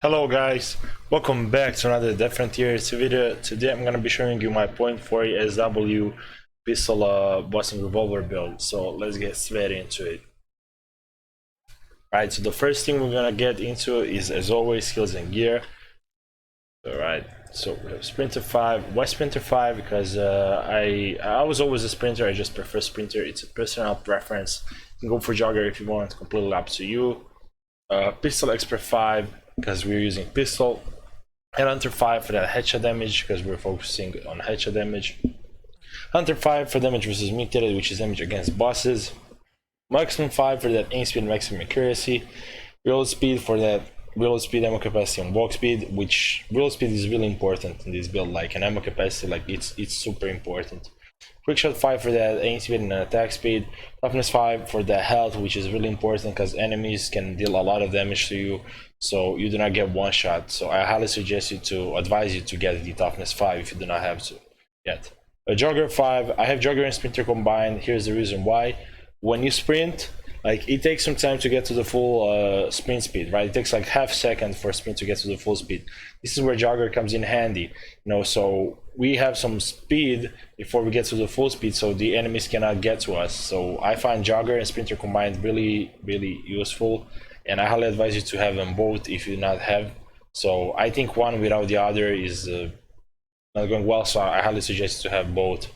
Hello guys, welcome back to another Death Frontiers video. Today I'm gonna be showing you my .40 SW pistol bossing revolver build. So let's get straight into it. Alright, so the first thing we're gonna get into is, as always, skills and gear. Alright, so we have Sprinter 5. Why Sprinter 5? Because I was always a sprinter. I just prefer sprinter. It's a personal preference. You can go for jogger if you want, completely up to you. Pistol Expert 5 because we're using pistol, and Hunter 5 for that headshot damage because we're focusing on headshot damage. Hunter 5 for damage versus mutated, which is damage against bosses. Maximum 5 for that aim speed and maximum accuracy. Reload speed for that reload speed, ammo capacity, and walk speed, which reload speed is really important in this build, like an ammo capacity, like it's super important. Quick shot 5 for that aim speed and attack speed. Toughness 5 for the health, which is really important because enemies can deal a lot of damage to you, so you do not get one shot. So I highly suggest you to advise you to get the toughness 5 if you do not have to yet. A jogger 5, I have jogger and sprinter combined. Here's the reason why. When you sprint, like, it takes some time to get to the full sprint speed, right? It takes like half second for sprint to get to the full speed. This is where jogger comes in handy, you know, so we have some speed before we get to the full speed, so the enemies cannot get to us. So I find jogger and sprinter combined really useful, and I highly advise you to have them both if you do not have. So I think one without the other is not going well, so I highly suggest you to have both.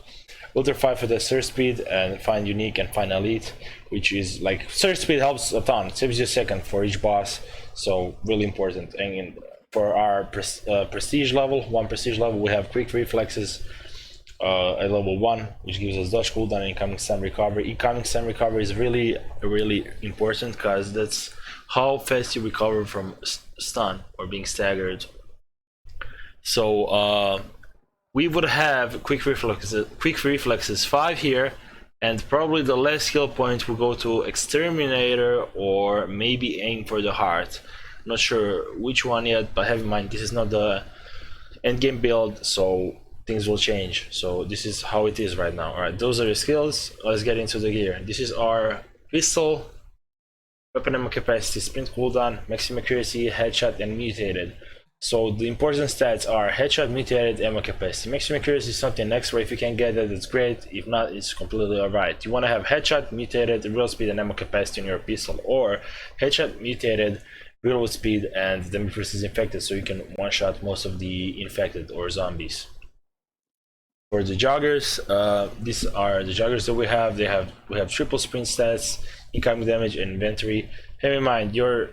Filter 5 for the surge speed, and find unique and find elite, which is like, surge speed helps a ton, it saves you a second for each boss, so really important. And for our prestige level, one prestige level, we have quick reflexes at level 1, which gives us dodge cooldown and incoming stun recovery. Incoming stun recovery is really important because that's how fast you recover from stun or being staggered. So we would have quick reflexes 5 here, and probably the last skill point will go to exterminator or maybe aim for the heart. Not sure which one yet, but have in mind this is not the end game build, so things will change. So this is how it is right now. All right, those are the skills. Let's get into the gear. This is our pistol, weapon ammo capacity, sprint cooldown, maximum accuracy, headshot, and mutated. So the important stats are headshot, mutated, ammo capacity. Maximum accuracy is something extra. If you can get that, it's great. If not, it's completely alright. You want to have headshot, mutated, reload speed, and ammo capacity on your pistol, or headshot, mutated, reload speed, and damage versus infected, so you can one-shot most of the infected or zombies. For the joggers, these are the joggers that we have. We have triple sprint stats, incoming damage, and inventory. Have in mind, your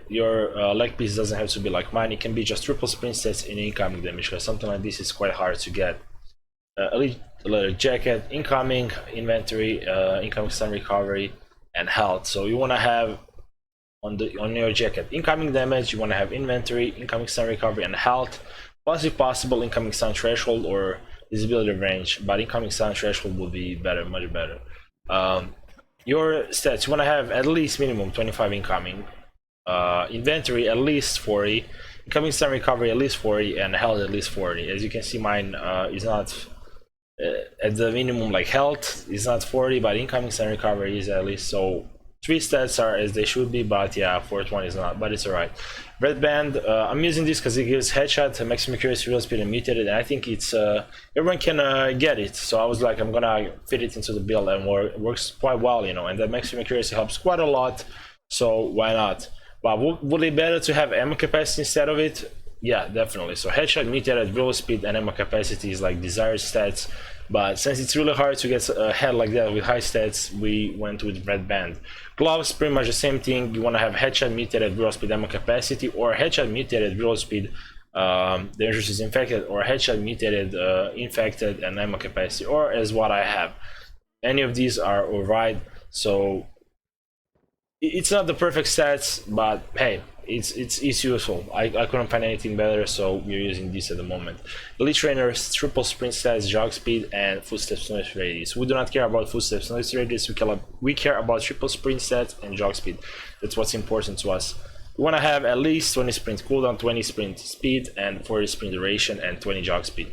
leg piece doesn't have to be like mine. It can be just triple sprint stats and incoming damage, because something like this is quite hard to get. Elite leather jacket, incoming inventory, incoming stun recovery, and health. So you want to have on your jacket incoming damage, you want to have inventory, incoming stun recovery, and health. Plus, if possible, incoming stun threshold or visibility range, but incoming stun threshold will be better, much better. Your stats, you want to have at least minimum 25 incoming, inventory at least 40, incoming stun recovery at least 40, and health at least 40. As you can see, mine is not at the minimum, like health is not 40, but incoming stun recovery is at least. So 3 stats are as they should be, but yeah, 4th one is not, but it's alright. Red band, I'm using this because it gives headshot, maximum accuracy, reload speed, and mutated, and I think it's everyone can get it. So I was like, I'm gonna fit it into the build, and works quite well, you know. And that maximum accuracy helps quite a lot, so why not? But would it be better to have ammo capacity instead of it? Yeah, definitely. So headshot, mutated, reload speed, and ammo capacity is like desired stats. But since it's really hard to get a head like that with high stats, we went with red band. Gloves, pretty much the same thing. You want to have headshot, mutated, reload speed, ammo capacity, or headshot, mutated, reload speed, dangerous is infected, or headshot, mutated, infected, and ammo capacity, or as what I have. Any of these are alright. So it's not the perfect stats, but hey, it's useful. I couldn't find anything better, so we're using this at the moment. Elite trainers, triple sprint stats, jog speed, and footsteps noise radius. We do not care about footsteps noise radius. We care about triple sprint stats and jog speed. That's what's important to us. We want to have at least 20 sprint cooldown, 20 sprint speed, and 40 sprint duration, and 20 jog speed.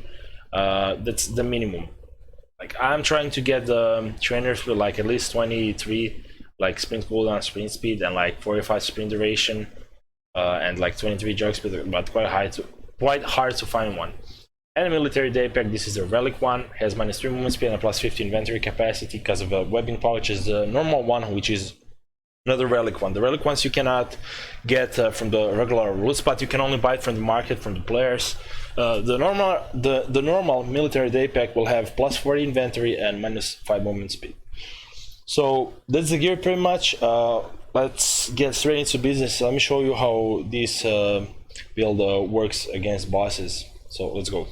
That's the minimum. Like, I'm trying to get the trainers with like at least 23 like sprint cooldown, sprint speed, and like 45 sprint duration. and like 23 jugs, but quite hard to find one. And military day pack, this is the relic one, has -3 movement speed and a +50 inventory capacity because of a webbing pouch. Is the normal one, which is another relic one. The relic ones you cannot get from the regular loot spot, you can only buy it from the market, from the players. The normal military day pack will have +40 inventory and -5 movement speed. So that's the gear pretty much. Let's get straight into business. Let me show you how this build works against bosses. So let's go.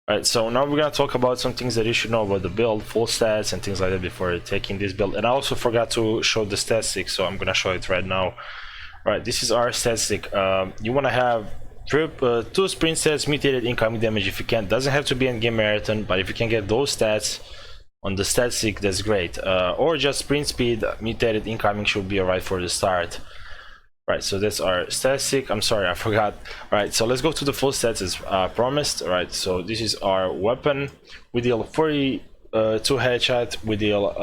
Alright, so now we're gonna talk about some things that you should know about the build, full stats and things like that before taking this build. And I also forgot to show the statistic, so I'm gonna show it right now. Alright, this is our statistic. You wanna have 2 sprint stats, mutated incoming damage if you can. Doesn't have to be in game marathon, but if you can get those stats on the statistic, that's great. Or just sprint speed, mutated incoming should be alright for the start. Right, so that's our statistic. I'm sorry, I forgot. Right, so let's go to the full stats as promised. Right, so this is our weapon. We deal 42 headshot. We deal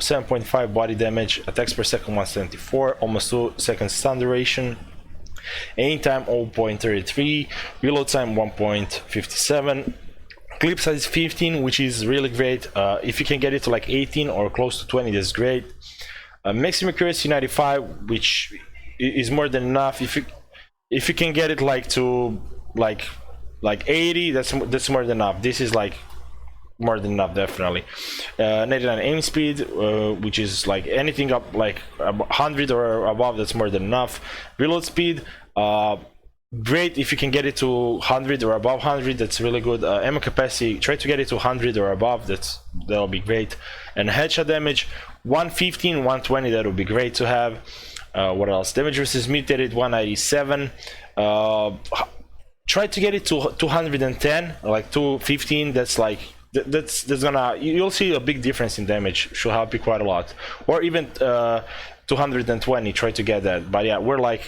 7.5 body damage. Attacks per second 174. Almost 2 seconds stun duration. Aim time 0.33. Reload time 1.57. Clip size 15, which is really great. If you can get it to like 18 or close to 20, that's great. Maximum accuracy 95, which is more than enough. If you can get it like to like 80, that's more than enough. This is like more than enough, definitely. 99 aim speed, which is like anything up like 100 or above, that's more than enough. Reload speed, great if you can get it to 100 or above 100, that's really good. Ammo capacity, try to get it to 100 or above, that'll be great. And headshot damage 115, 120, that would be great to have. What else? Damage versus mutated 197. Try to get it to 210, like 215. That's like that's gonna, you'll see a big difference in damage. Should help you quite a lot. Or even 220. Try to get that. But yeah, we're like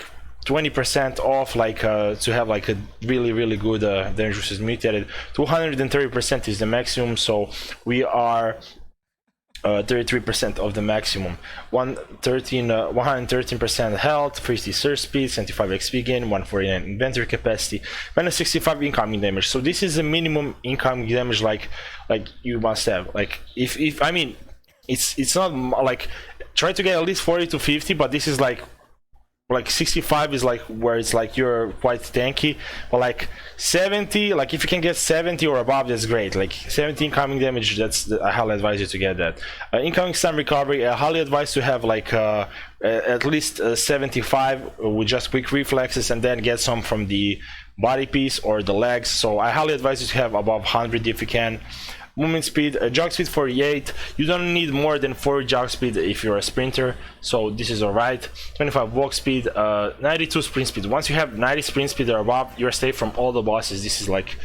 20% off, like to have like a really good damage versus mutated. 230% is the maximum, so we are 33% of the maximum. 113% health, 50 surge speed, 75 XP gain, 149 inventory capacity, minus 65 incoming damage. So this is the minimum incoming damage like you must have. Like if I mean, it's not like, try to get at least 40 to 50, but this is like 65 is like where it's like you're quite tanky. But like 70, like if you can get 70 or above, that's great. Like 70 incoming damage, I highly advise you to get that. Incoming stun recovery, I highly advise to have like at least 75 with just quick reflexes, and then get some from the body piece or the legs. So I highly advise you to have above 100 if you can. Movement speed, jog speed 48. You don't need more than 4 jog speed if you're a sprinter, so this is alright. 25 walk speed, 92 sprint speed. Once you have 90 sprint speed or above, you're safe from all the bosses. This is like,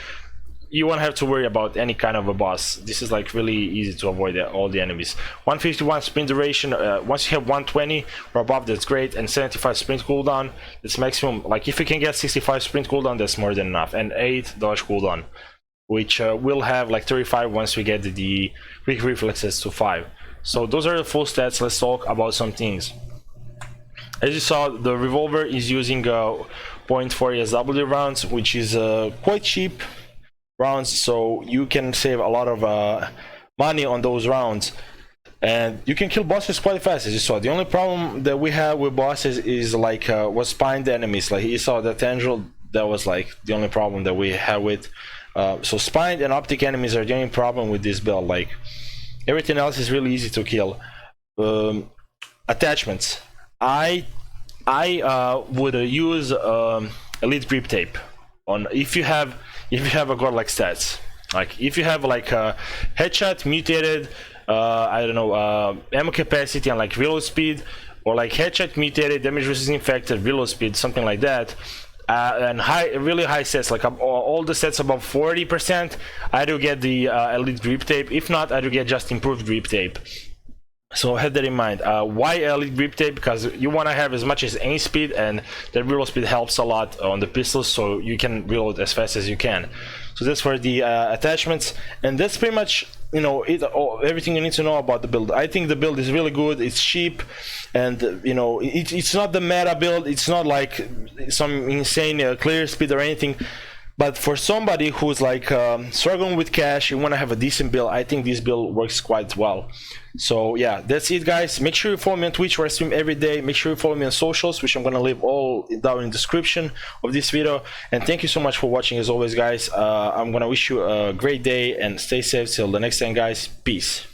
you won't have to worry about any kind of a boss. This is like really easy to avoid all the enemies. 151 sprint duration, once you have 120 or above, that's great. And 75 sprint cooldown, that's maximum. Like if you can get 65 sprint cooldown, that's more than enough. And 8 dodge cooldown, which will have like 35 once we get the quick reflexes to 5. So those are the full stats. Let's talk about some things. As you saw, the revolver is using .40 SW rounds, which is quite cheap rounds, so you can save a lot of money on those rounds, and you can kill bosses quite fast. As you saw, the only problem that we have with bosses is like was spined enemies. Like you saw the Tendril, that was like the only problem that we had with. So spined and optic enemies are the only problem with this build. Like everything else is really easy to kill. Attachments, I would use elite grip tape on if you have a godlike stats. Like if you have like a headshot, mutated, I don't know, ammo capacity and like reload speed, or like headshot, mutated, damage versus infected, reload speed, something like that. And really high sets, like all the sets above 40%, I do get the elite grip tape. If not, I do get just improved grip tape. So have that in mind. Why elite grip tape? Because you want to have as much as aim speed, and the reload speed helps a lot on the pistols, so you can reload as fast as you can. So that's for the attachments, and that's pretty much, you know, everything you need to know about the build. I think the build is really good. It's cheap, and you know, it's not the meta build. It's not like some insane clear speed or anything. But for somebody who's like struggling with cash, you want to have a decent build, I think this build works quite well. So yeah, that's it, guys. Make sure you follow me on Twitch, where I stream every day. Make sure you follow me on socials, which I'm gonna leave all down in the description of this video. And thank you so much for watching, as always, guys. I'm gonna wish you a great day and stay safe till the next time, guys. Peace.